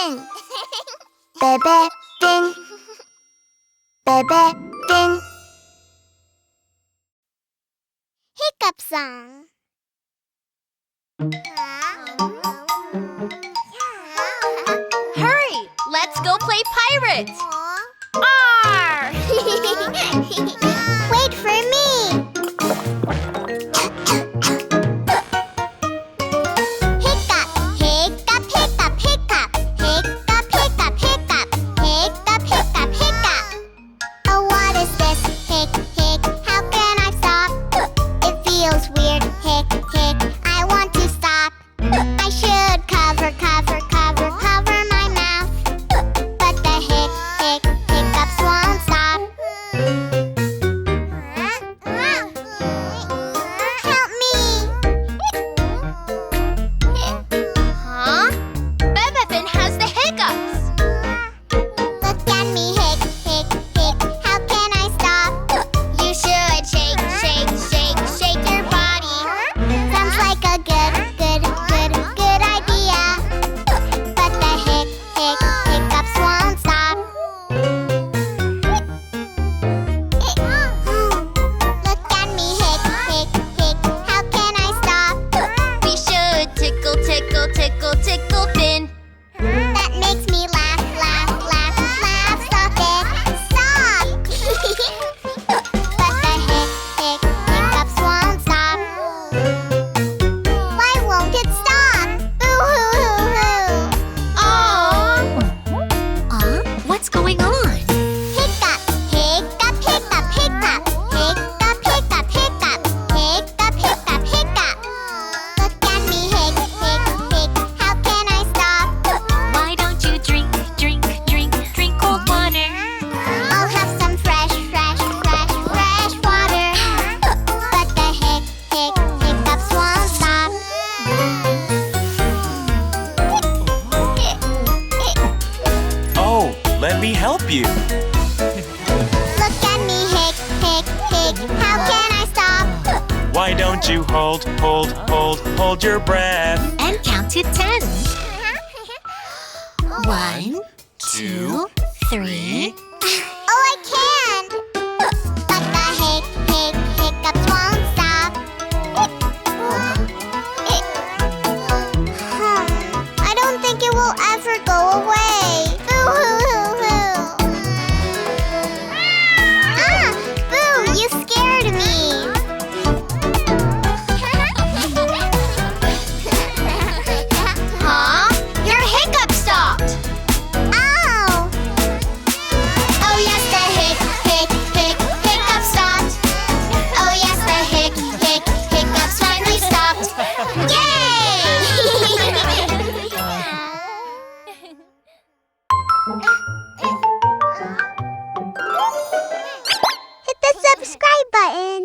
Bebefinn. Bebefinn. Bebefinn. Hiccup song. Hurry! Let's go play pirate! Arr! Wait for me. Hiccup, hiccup, hiccup, hiccup. Hiccup, hiccup, hiccup. Hiccup, hiccup, hiccup. Oh, what is this? Hic, hic, how can I stop? It feels weird. Hic, hic, I want to stop. I should cover my mouth. But the hic, hic, hiccups won't stop. Help me! Huh? Bebefinn has the hiccups! Look at me, hic, hic, hic. How can I stop? You should shake, shake, shake, shake your body. Sounds like a good idea. But the hic, hic, hiccups won't stop. Look at me, hic, hic, hic. How can I stop? We should tickle, tickle, tickle, tickle Finn. That makes me laugh, laugh, laugh, laugh. Stop it, stop! But the hic, hic, hiccups won't stop. Why won't it stop? Boo-hoo-hoo-hoo! Aww! What's going on? Hiccup, hiccup, hiccup, hiccup. Hiccup, hiccup, hiccup. Hiccup, hiccup, hiccup. Look at me, hic, hic, hic. How can I stop? Why don't you drink cold water? I'll have some fresh water. But the hic, hic, hiccups won't stop. Oh, let me help you. Look at me, hic, hic, hic. How can I stop? Why don't you hold your breath? And count to 10. 1, 2, 3. Oh, I can't. But the hic, hic, hiccups won't stop. I don't think it will ever go away. Boo-hoo-hoo-hoo. Ah, Boo, you scared me. Huh? Your hiccup stopped! Oh. Oh yes, the hic, hic, hic, hiccup stopped. Oh yes, the hic, hic, hiccups finally stopped. Yay! Hit the subscribe button.